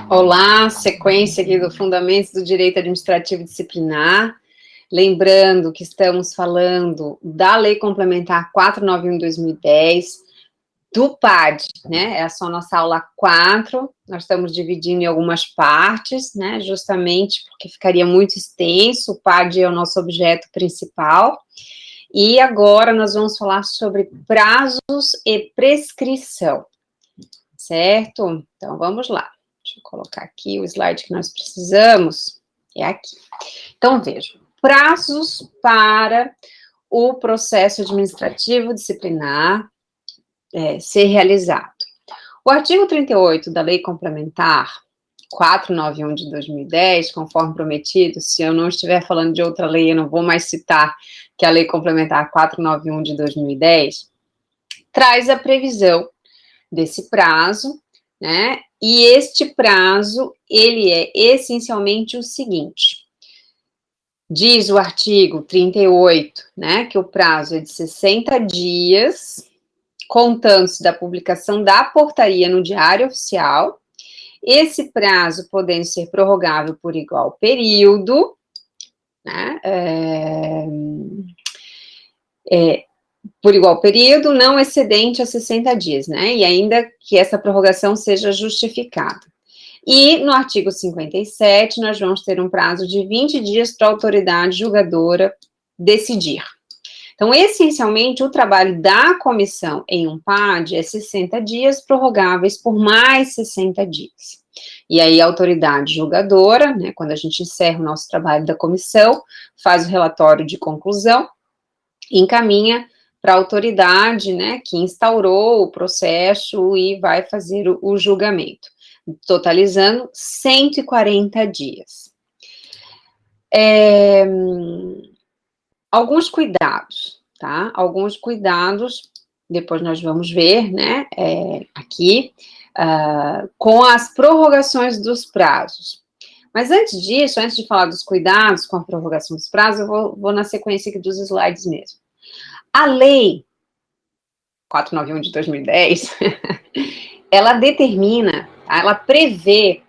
Olá, sequência aqui do Fundamentos do Direito Administrativo Disciplinar. Lembrando que estamos falando da Lei Complementar 491/2010, do PAD, né? É só nossa aula 4, nós estamos dividindo em algumas partes, né? Justamente porque ficaria muito extenso, o PAD é o nosso objeto principal. E agora nós vamos falar sobre prazos e prescrição, certo? Então vamos lá. Deixa eu colocar aqui o slide que nós precisamos. É aqui. Então, vejam. Prazos para o processo administrativo disciplinar ser realizado. O artigo 38 da Lei Complementar 491/2010, conforme prometido, se eu não estiver falando de outra lei, eu não vou mais citar que a Lei Complementar 491/2010, traz a previsão desse prazo, né? E este prazo, ele é essencialmente o seguinte: diz o artigo 38, né, que o prazo é de 60 dias, contando-se da publicação da portaria no Diário Oficial, esse prazo podendo ser prorrogável por igual período, né, por igual período, não excedente a 60 dias, né, e ainda que essa prorrogação seja justificada. E no artigo 57, nós vamos ter um prazo de 20 dias para a autoridade julgadora decidir. Então, essencialmente, o trabalho da comissão em um PAD é 60 dias, prorrogáveis por mais 60 dias. E aí, a autoridade julgadora, né, quando a gente encerra o nosso trabalho da comissão, faz o relatório de conclusão, encaminha para a autoridade, né, que instaurou o processo e vai fazer o julgamento, totalizando 140 dias. Alguns cuidados, tá? Alguns cuidados, depois nós vamos ver, né, aqui, com as prorrogações dos prazos. Mas antes disso, antes de falar dos cuidados com a prorrogação dos prazos, eu vou na sequência aqui dos slides mesmo. A lei 491/2010, ela determina, ela prevê,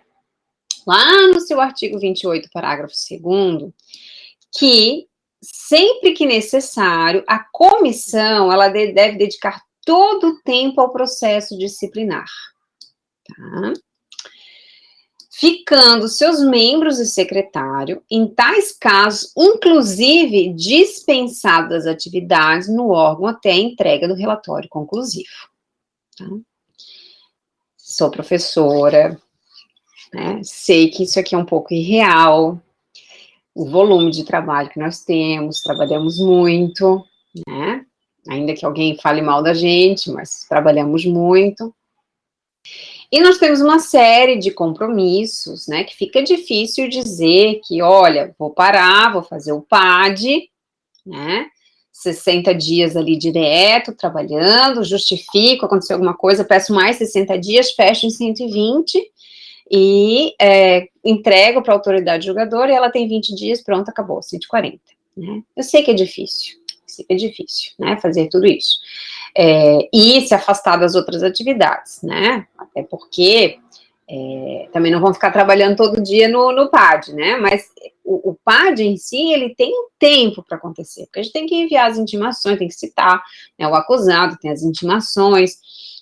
lá no seu artigo 28, parágrafo 2º, que, sempre que necessário, a comissão, ela deve dedicar todo o tempo ao processo disciplinar, tá? Ficando seus membros e secretário, em tais casos, inclusive dispensadas atividades no órgão até a entrega do relatório conclusivo. Tá? Sou professora, né? Sei que isso aqui é um pouco irreal, o volume de trabalho que nós temos, trabalhamos muito, né? Ainda que alguém fale mal da gente, mas trabalhamos muito. E nós temos uma série de compromissos, né, que fica difícil dizer que, olha, vou parar, vou fazer o PAD, né, 60 dias ali direto, trabalhando, justifico, aconteceu alguma coisa, peço mais 60 dias, fecho em 120 e entrego para a autoridade julgadora e ela tem 20 dias, pronto, acabou, 140, né. Eu sei que é difícil, né, fazer tudo isso. E se afastar das outras atividades, né, até porque também não vão ficar trabalhando todo dia no PAD, né, mas o PAD em si, ele tem um tempo para acontecer, porque a gente tem que enviar as intimações, tem que citar, né, o acusado, tem as intimações,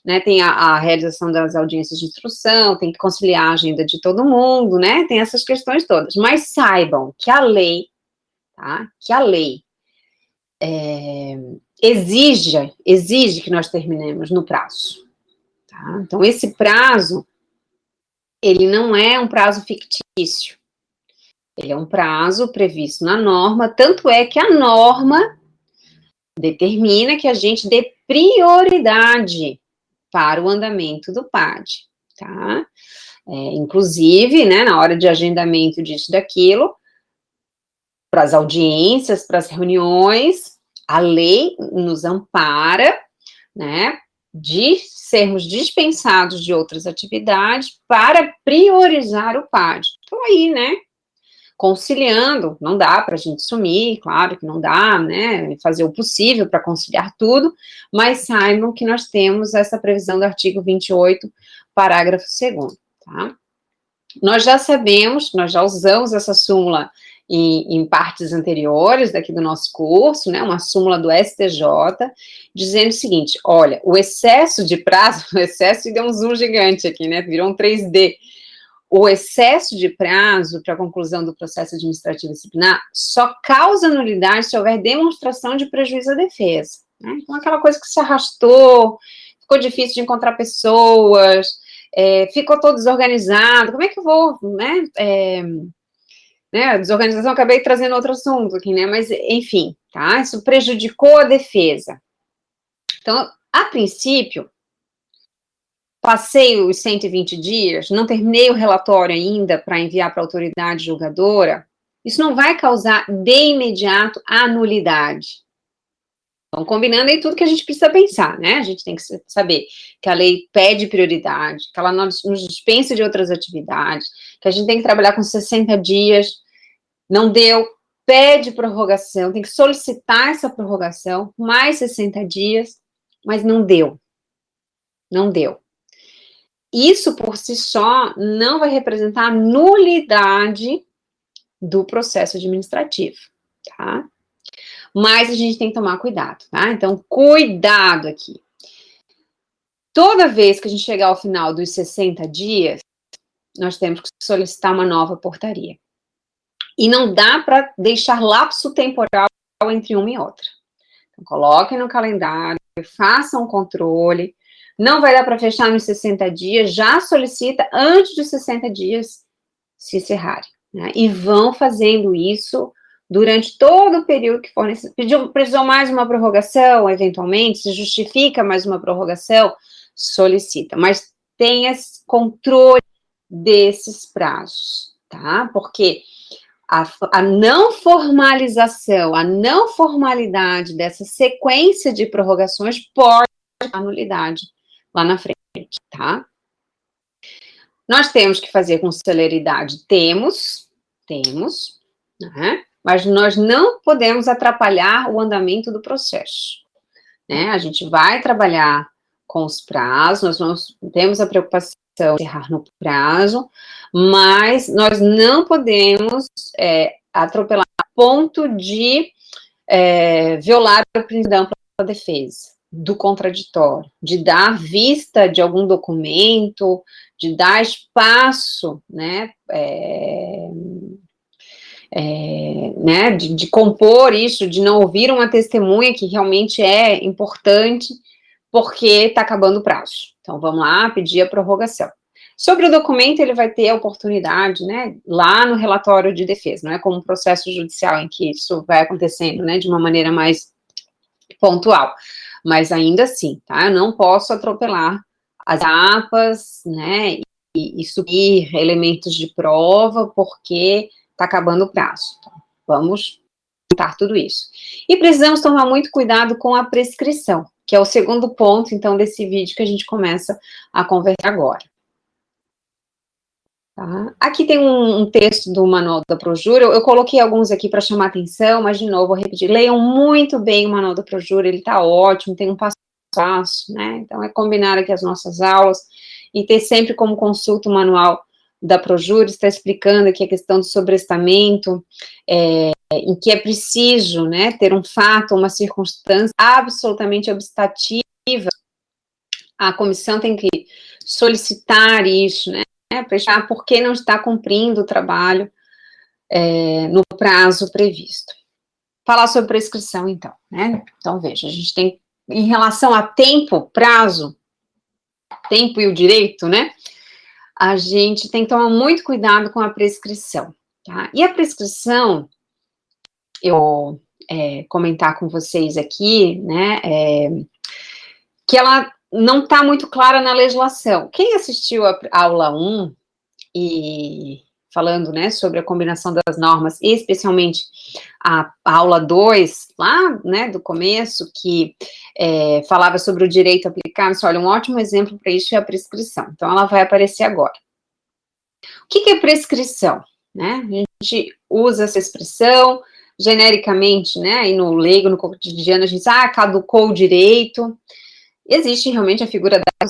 né, tem a realização das audiências de instrução, tem que conciliar a agenda de todo mundo, né, tem essas questões todas, mas saibam que a lei, tá, que a lei exige que nós terminemos no prazo, tá? Então, esse prazo, ele não é um prazo fictício, ele é um prazo previsto na norma, tanto é que a norma determina que a gente dê prioridade para o andamento do PAD, tá? Inclusive, né, na hora de agendamento disso, daquilo, para as audiências, para as reuniões, a lei nos ampara, né, de sermos dispensados de outras atividades para priorizar o PAD. Então, aí, né, conciliando, não dá para a gente sumir, claro que não dá, né, fazer o possível para conciliar tudo, mas saibam que nós temos essa previsão do artigo 28, parágrafo 2º, tá? Nós já sabemos, nós já usamos essa súmula em partes anteriores daqui do nosso curso, né, uma súmula do STJ, dizendo o seguinte, olha, o excesso de prazo, o excesso, e deu um zoom gigante aqui, né, virou um 3D, o excesso de prazo para a conclusão do processo administrativo disciplinar só causa nulidade se houver demonstração de prejuízo à defesa, né, então aquela coisa que se arrastou, ficou difícil de encontrar pessoas, ficou todo desorganizado, como é que eu vou, né, desorganização, acabei trazendo outro assunto aqui, né, mas, enfim, tá, isso prejudicou a defesa. Então, a princípio, passei os 120 dias, não terminei o relatório ainda para enviar para a autoridade julgadora, isso não vai causar, de imediato, a nulidade. Então, combinando aí tudo que a gente precisa pensar, né? A gente tem que saber que a lei pede prioridade, que ela nos dispensa de outras atividades, que a gente tem que trabalhar com 60 dias, não deu, pede prorrogação, tem que solicitar essa prorrogação, mais 60 dias, mas não deu. Não deu. Isso, por si só, não vai representar nulidade do processo administrativo, tá? Mas a gente tem que tomar cuidado, tá? Então, cuidado aqui. Toda vez que a gente chegar ao final dos 60 dias, nós temos que solicitar uma nova portaria. E não dá para deixar lapso temporal entre uma e outra. Então, coloquem no calendário, façam um controle. Não vai dar para fechar nos 60 dias, já solicita antes dos 60 dias se encerrarem. Né? E vão fazendo isso durante todo o período que for necessário. Precisou mais uma prorrogação, eventualmente, se justifica mais uma prorrogação, solicita. Mas tenha controle desses prazos, tá? Porque a não formalização, a não formalidade dessa sequência de prorrogações pode dar nulidade lá na frente, tá? Nós temos que fazer com celeridade, temos, né? Mas nós não podemos atrapalhar o andamento do processo, né? A gente vai trabalhar com os prazos, nós temos a preocupação de encerrar no prazo, mas nós não podemos atropelar a ponto de violar o princípio da ampla defesa, do contraditório, de dar vista de algum documento, de dar espaço, né, né, de compor isso, de não ouvir uma testemunha que realmente é importante, porque está acabando o prazo. Então, vamos lá, pedir a prorrogação. Sobre o documento, ele vai ter a oportunidade, né, lá no relatório de defesa, não é como um processo judicial em que isso vai acontecendo, né, de uma maneira mais pontual. Mas ainda assim, tá, eu não posso atropelar as etapas, né, e subir elementos de prova, porque está acabando o prazo. Então, vamos tentar tudo isso. E precisamos tomar muito cuidado com a prescrição, que é o segundo ponto, então, desse vídeo que a gente começa a conversar agora. Tá? Aqui tem um texto do Manual da Projura, eu coloquei alguns aqui para chamar atenção, mas, de novo, vou repetir, leiam muito bem o Manual da Projura, ele está ótimo, tem um passo a passo, né, então é combinar aqui as nossas aulas, e ter sempre como consulta o Manual da Projura, está explicando aqui a questão do sobrestamento, em que é preciso, né, ter um fato, uma circunstância absolutamente obstativa, a comissão tem que solicitar isso, né, para por que não está cumprindo o trabalho no prazo previsto. Falar sobre prescrição, então, né, então veja, a gente tem, em relação a tempo, prazo, tempo e o direito, né, a gente tem que tomar muito cuidado com a prescrição, tá? E a prescrição, eu comentar com vocês aqui, né, que ela não está muito clara na legislação. Quem assistiu a aula 1 e falando, né, sobre a combinação das normas, especialmente a aula 2, lá, né, do começo, que falava sobre o direito aplicado, olha, um ótimo exemplo para isso é a prescrição. Então, ela vai aparecer agora. O que é prescrição? Né? A gente usa essa expressão genericamente, né, e no leigo, no cotidiano, a gente diz, caducou o direito. Existe realmente a figura da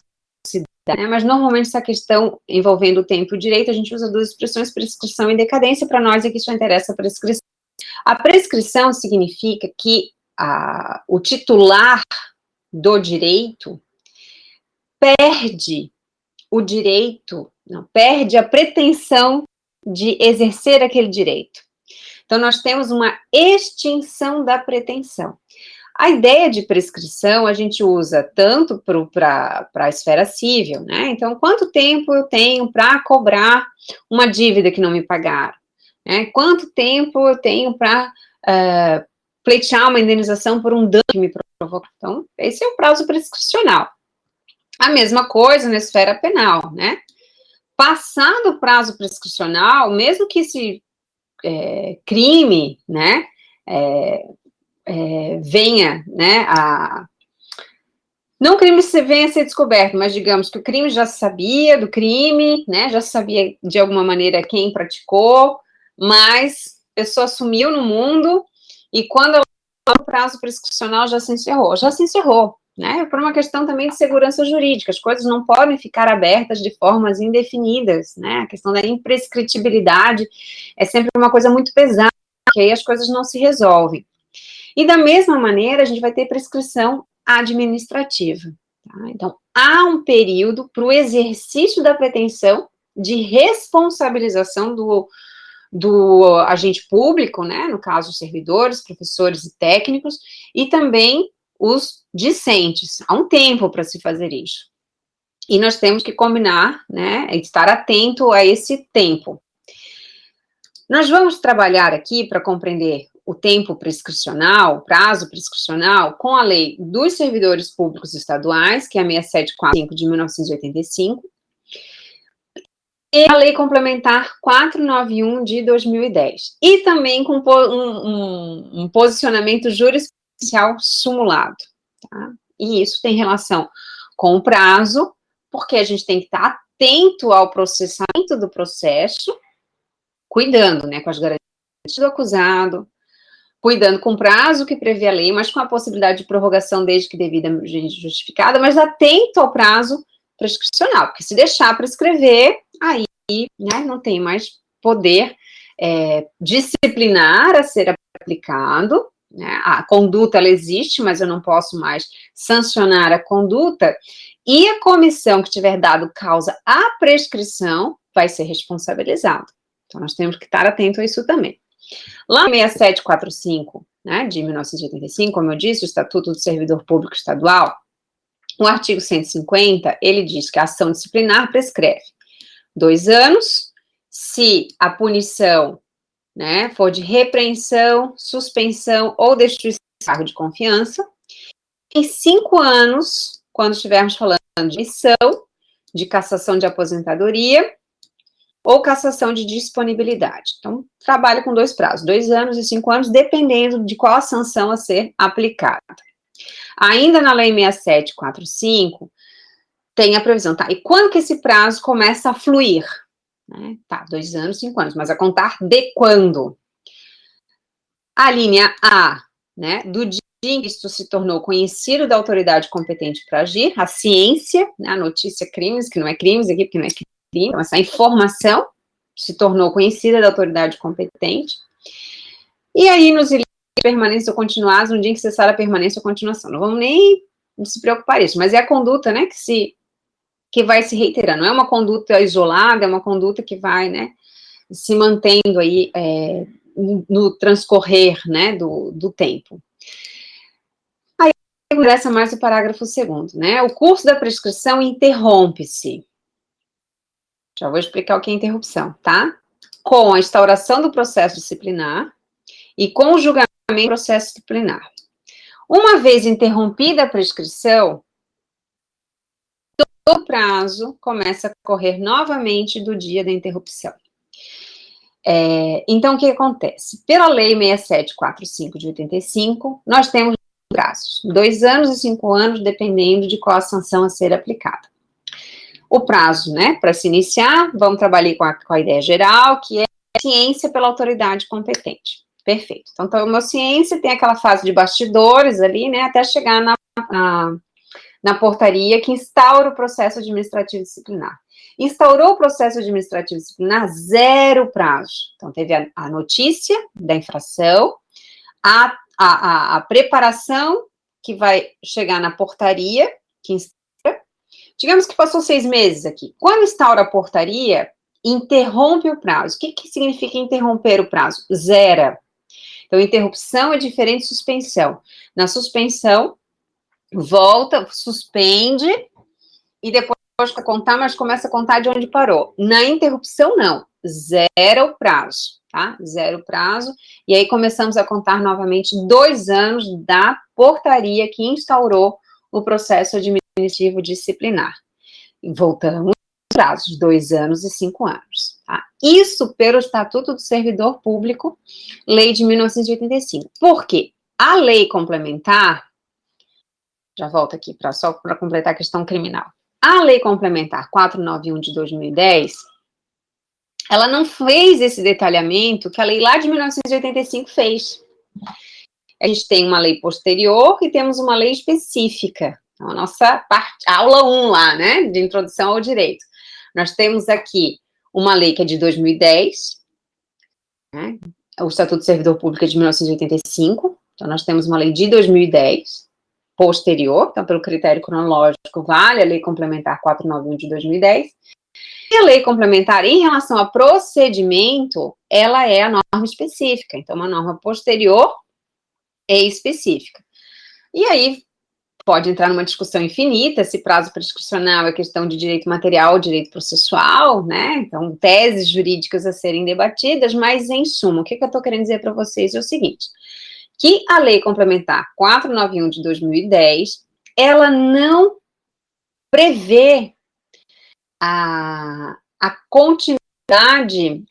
né? Mas normalmente essa questão envolvendo o tempo e o direito, a gente usa duas expressões, prescrição e decadência. Para nós aqui só interessa a prescrição. A prescrição significa que o titular do direito perde o direito, não, perde a pretensão de exercer aquele direito. Então, nós temos uma extinção da pretensão. A ideia de prescrição a gente usa tanto para a esfera civil, né? Então, quanto tempo eu tenho para cobrar uma dívida que não me pagaram? Né? Quanto tempo eu tenho para pleitear uma indenização por um dano que me provocou? Então, esse é o prazo prescricional. A mesma coisa na esfera penal, né? Passado o prazo prescricional, mesmo que esse crime, né, venha, né, não o crime venha a ser descoberto, mas digamos que o crime já sabia do crime, né, já sabia de alguma maneira quem praticou, mas a pessoa sumiu no mundo e quando o prazo prescricional já se encerrou, né, por uma questão também de segurança jurídica, as coisas não podem ficar abertas de formas indefinidas, né, a questão da imprescritibilidade é sempre uma coisa muito pesada, que aí as coisas não se resolvem. E da mesma maneira, a gente vai ter prescrição administrativa. Tá? Então, há um período para o exercício da pretensão de responsabilização do agente público, né, no caso, os servidores, professores e técnicos, e também os discentes. Há um tempo para se fazer isso. E nós temos que combinar, né, estar atento a esse tempo. Nós vamos trabalhar aqui para compreender o tempo prescricional, o prazo prescricional, com a lei dos servidores públicos estaduais, que é a 6745 de 1985, e a lei complementar 491 de 2010. E também com um posicionamento jurisprudencial simulado. Tá? E isso tem relação com o prazo, porque a gente tem que estar atento ao processamento do processo, cuidando, né, com as garantias do acusado, cuidando com o prazo que prevê a lei, mas com a possibilidade de prorrogação desde que devidamente justificada, mas atento ao prazo prescricional, porque se deixar prescrever, aí, né, não tem mais poder disciplinar a ser aplicado, né, a conduta, ela existe, mas eu não posso mais sancionar a conduta, e a comissão que tiver dado causa à prescrição vai ser responsabilizada. Então, nós temos que estar atento a isso também. Lá em 6745, né, de 1985, como eu disse, o Estatuto do Servidor Público Estadual, o artigo 150, ele diz que a ação disciplinar prescreve 2 anos, se a punição, né, for de repreensão, suspensão ou destituição de cargo de confiança, em 5 anos, quando estivermos falando de missão, de cassação de aposentadoria, ou cassação de disponibilidade. Então, trabalha com 2 prazos, 2 anos e 5 anos, dependendo de qual a sanção a ser aplicada. Ainda na Lei 6745, tem a previsão, tá? E quando que esse prazo começa a fluir? Né? Tá, 2 anos, 5 anos, mas a contar de quando? A linha A, né, do dia em que isto se tornou conhecido da autoridade competente para agir, a ciência, né, a notícia crimes, que não é crimes aqui, porque não é crime, então essa informação se tornou conhecida da autoridade competente, e aí nos ilícitos de permanência ou continuados, no dia em que cessar a permanência ou continuação. Não vamos nem se preocupar isso, mas é a conduta, né, que vai se reiterando, não é uma conduta isolada, é uma conduta que vai, né, se mantendo aí no transcorrer, né, do tempo. Aí interessa mais o parágrafo 2º, né, o curso da prescrição interrompe-se. Já vou explicar o que é interrupção, tá? Com a instauração do processo disciplinar e com o julgamento do processo disciplinar. Uma vez interrompida a prescrição, todo o prazo começa a correr novamente do dia da interrupção. Então, o que acontece? Pela Lei 6745 de 85, nós temos prazos, 2 anos e 5 anos, dependendo de qual a sanção a ser aplicada. O prazo, né, para se iniciar, vamos trabalhar com a ideia geral, que é ciência pela autoridade competente. Perfeito. Então, uma ciência tem aquela fase de bastidores ali, né, até chegar na portaria que instaura o processo administrativo disciplinar. Instaurou o processo administrativo disciplinar, zero prazo. Então, teve a notícia da infração, a preparação que vai chegar na portaria, que instaura. Digamos que passou 6 meses aqui. Quando instaura a portaria, interrompe o prazo. O que significa interromper o prazo? Zera. Então, interrupção é diferente de suspensão. Na suspensão, volta, suspende, e depois a contar, mas começa a contar de onde parou. Na interrupção, não. Zera o prazo, tá? Zera o prazo. E aí começamos a contar novamente 2 anos da portaria que instaurou o processo administrativo disciplinar. E voltamos aos prazos, 2 anos e 5 anos. Tá? Isso pelo Estatuto do Servidor Público, lei de 1985. Por quê? A lei complementar, já volto aqui só para completar a questão criminal. A lei complementar 491 de 2010, ela não fez esse detalhamento que a lei lá de 1985 fez. A gente tem uma lei posterior e temos uma lei específica. Então, a nossa aula 1 lá, né, de introdução ao direito. Nós temos aqui uma lei que é de 2010, né, o Estatuto do Servidor Público é de 1985, então nós temos uma lei de 2010, posterior, então pelo critério cronológico vale a lei complementar 491 de 2010, e a lei complementar em relação a procedimento, ela é a norma específica, então uma norma posterior e específica. E aí pode entrar numa discussão infinita se prazo prescricional é questão de direito material ou direito processual, né? Então, teses jurídicas a serem debatidas, mas, em suma, o que eu estou querendo dizer para vocês é o seguinte, que a Lei Complementar 491 de 2010, ela não prevê a continuidade,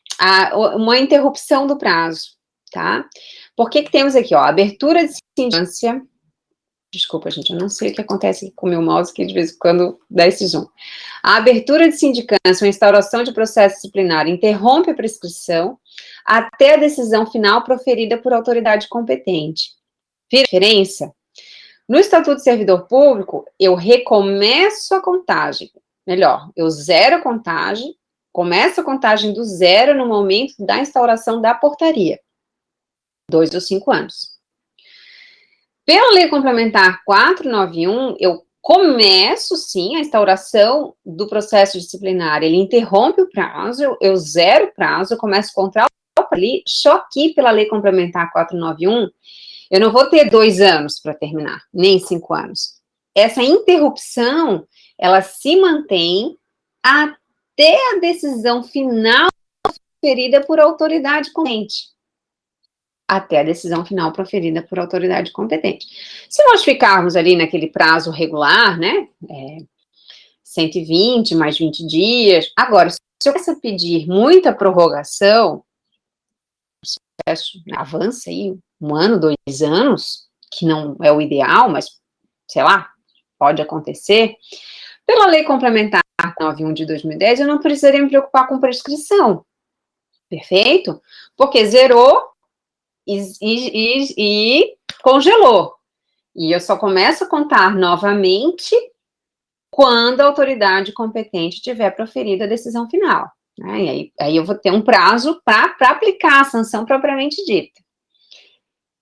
uma interrupção do prazo, tá? Por que temos aqui, ó, abertura de sindicância. Desculpa, gente, eu não sei o que acontece com o meu mouse, que de vez em quando dá esse zoom. A abertura de sindicância ou instauração de processo disciplinar interrompe a prescrição até a decisão final proferida por autoridade competente. Vira diferença? No Estatuto do Servidor Público, eu recomeço a contagem. Melhor, eu zero a contagem, começo a contagem do zero no momento da instauração da portaria. 2 ou 5 anos. Pela Lei Complementar 491, eu começo, sim, a instauração do processo disciplinar. Ele interrompe o prazo, eu zero o prazo, eu começo a contar ali, só que pela Lei Complementar 491, eu não vou ter 2 anos para terminar, nem 5 anos. Essa interrupção, ela se mantém até a decisão final proferida por autoridade competente. Até a decisão final proferida por autoridade competente. Se nós ficarmos ali naquele prazo regular, né, 120 mais 20 dias, agora, se eu começar a pedir muita prorrogação, o processo avança aí 1 ano, 2 anos, que não é o ideal, mas, sei lá, pode acontecer, pela Lei Complementar 91 de 2010, eu não precisaria me preocupar com prescrição, perfeito? Porque zerou e congelou. E eu só começo a contar novamente quando a autoridade competente tiver proferido a decisão final. Né? E aí eu vou ter um prazo para aplicar a sanção propriamente dita.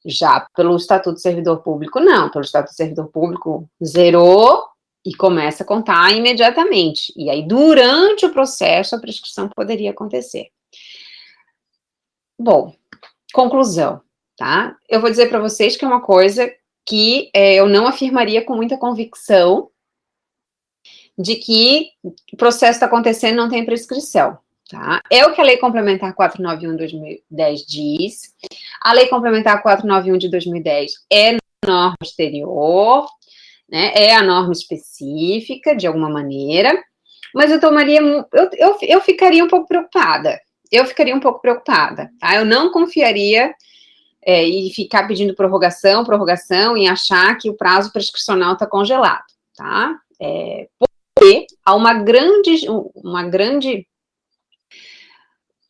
Já pelo Estatuto do Servidor Público, não. Pelo Estatuto do Servidor Público, zerou e começa a contar imediatamente. E aí, durante o processo, a prescrição poderia acontecer. Bom, conclusão, tá? Eu vou dizer para vocês que é uma coisa que eu não afirmaria com muita convicção de que o processo está acontecendo e não tem prescrição, tá? É o que a Lei Complementar 491 de 2010 diz. A Lei Complementar 491 de 2010 é norma exterior, né? É a norma específica, de alguma maneira, mas eu ficaria um pouco preocupada. Tá? Eu não confiaria e ficar pedindo prorrogação, e achar que o prazo prescricional está congelado, tá? Porque há uma grande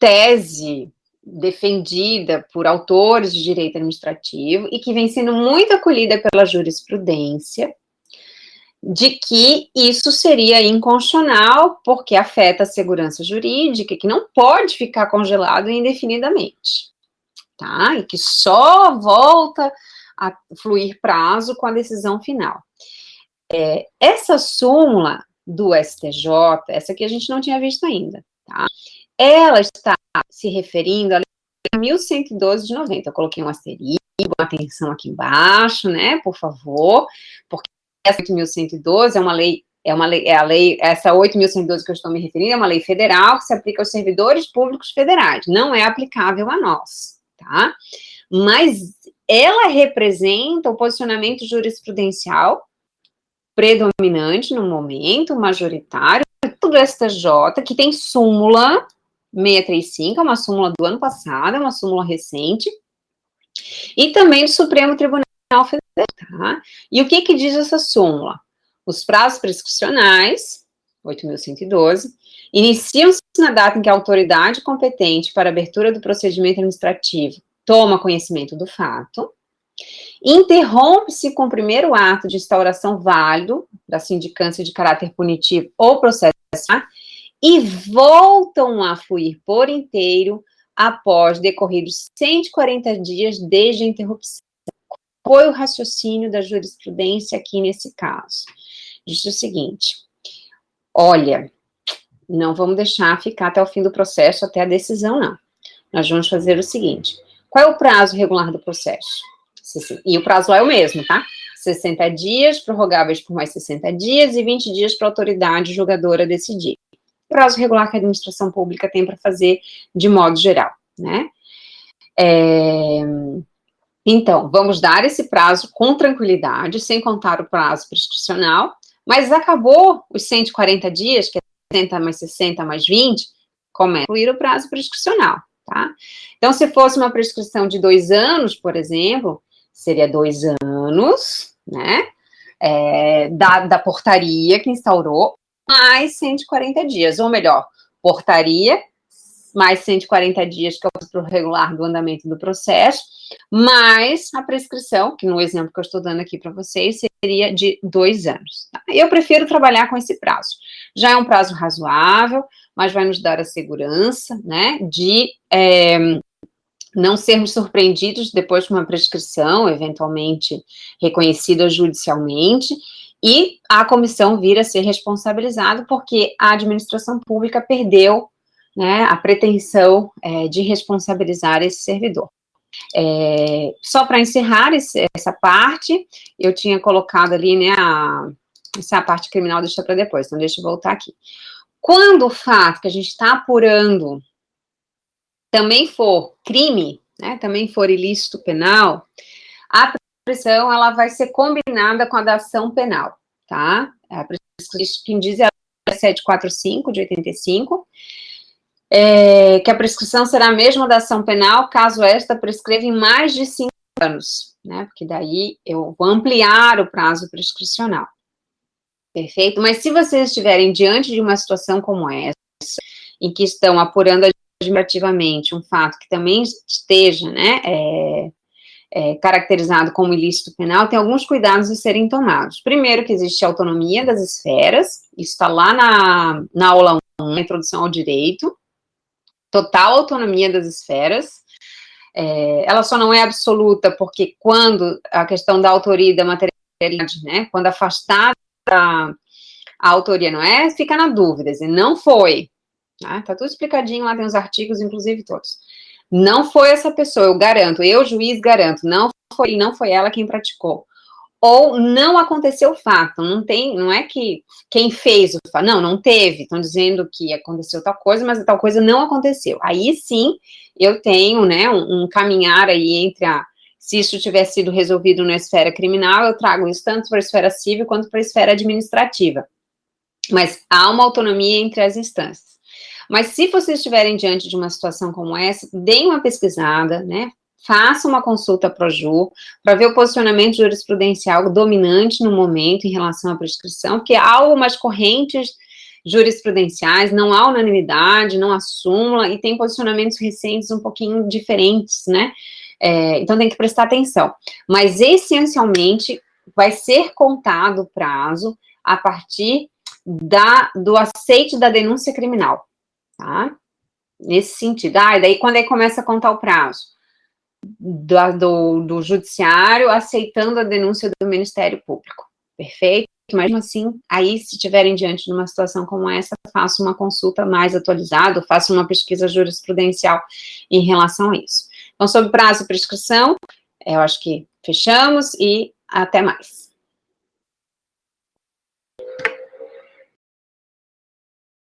tese defendida por autores de direito administrativo e que vem sendo muito acolhida pela jurisprudência, de que isso seria inconstitucional, porque afeta a segurança jurídica, que não pode ficar congelado indefinidamente, tá? E que só volta a fluir prazo com a decisão final. Essa súmula do STJ, essa aqui a gente não tinha visto ainda, tá? Ela está se referindo a 1112 de 90. Eu coloquei um asterisco, atenção aqui embaixo, né, por favor, porque essa 8.112 é a lei, essa 8.112 que eu estou me referindo é uma lei federal que se aplica aos servidores públicos federais, não é aplicável a nós, tá? Mas ela representa o posicionamento jurisprudencial predominante no momento, majoritário, do STJ, que tem súmula 635, é uma súmula do ano passado, é uma súmula recente, e também do Supremo Tribunal Federal, tá? E o que diz essa súmula? Os prazos prescricionais, 8.112, iniciam-se na data em que a autoridade competente para abertura do procedimento administrativo toma conhecimento do fato, interrompe-se com o primeiro ato de instauração válido da sindicância de caráter punitivo ou processual e voltam a fluir por inteiro após decorridos 140 dias desde a interrupção. Foi o raciocínio da jurisprudência aqui nesse caso. Diz o seguinte: olha, não vamos deixar ficar até o fim do processo, até a decisão, não. Nós vamos fazer o seguinte: qual é o prazo regular do processo? E o prazo lá é o mesmo, tá? 60 dias, prorrogáveis por mais 60 dias e 20 dias para a autoridade julgadora decidir. O prazo regular que a administração pública tem para fazer de modo geral, né? Então, vamos dar esse prazo com tranquilidade, sem contar o prazo prescricional, mas acabou os 140 dias, que é 60 mais 60 mais 20, começa a incluir o prazo prescricional, tá? Então, se fosse uma prescrição de 2 anos, por exemplo, seria 2 anos, né, da portaria que instaurou, mais 140 dias, ou melhor, portaria, mais 140 dias, que é o regular do andamento do processo, mais a prescrição, que no exemplo que eu estou dando aqui para vocês, seria de 2 anos. Tá? Eu prefiro trabalhar com esse prazo. Já é um prazo razoável, mas vai nos dar a segurança, né, de não sermos surpreendidos depois de uma prescrição, eventualmente reconhecida judicialmente, e a comissão vir a ser responsabilizada porque a administração pública perdeu, né, a pretensão de responsabilizar esse servidor. Só para encerrar essa parte, eu tinha colocado ali, né, essa parte criminal deixa para depois, então deixa eu voltar aqui. Quando o fato que a gente está apurando também for crime, né, também for ilícito penal, a prescrição, ela vai ser combinada com a da ação penal, tá? A prescrição, quem diz é a 745, de 85, que a prescrição será a mesma da ação penal, caso esta prescreva em mais de 5 anos, né, porque daí eu vou ampliar o prazo prescricional. Perfeito? Mas se vocês estiverem diante de uma situação como essa, em que estão apurando administrativamente um fato que também esteja, né, caracterizado como ilícito penal, tem alguns cuidados a serem tomados. Primeiro, que existe a autonomia das esferas, isso está lá na aula 1, na introdução ao direito, total autonomia das esferas, ela só não é absoluta porque quando a questão da autoria e da materialidade, né, quando afastada a autoria não é, fica na dúvida, e não foi, tá tudo explicadinho, lá tem os artigos, inclusive todos. Não foi essa pessoa, eu garanto, eu, juiz, garanto, não foi ela quem praticou. Ou não aconteceu o fato, não é que quem fez o fato, não teve, estão dizendo que aconteceu tal coisa, mas tal coisa não aconteceu. Aí sim, eu tenho, né, um caminhar aí entre se isso tiver sido resolvido na esfera criminal, eu trago isso tanto para a esfera civil quanto para a esfera administrativa. Mas há uma autonomia entre as instâncias. Mas se vocês estiverem diante de uma situação como essa, deem uma pesquisada, né, faça uma consulta ProJur, para ver o posicionamento jurisprudencial dominante no momento em relação à prescrição, porque há algumas correntes jurisprudenciais, não há unanimidade, não há súmula, e tem posicionamentos recentes um pouquinho diferentes, né, então tem que prestar atenção. Mas, essencialmente, vai ser contado o prazo a partir do aceite da denúncia criminal, tá? Nesse sentido. E daí quando ele começa a contar o prazo do judiciário aceitando a denúncia do Ministério Público. Perfeito? Mas, mesmo assim, aí, se estiverem diante de uma situação como essa, faça uma consulta mais atualizada, faça uma pesquisa jurisprudencial em relação a isso. Então, sobre prazo e prescrição, eu acho que fechamos e até mais.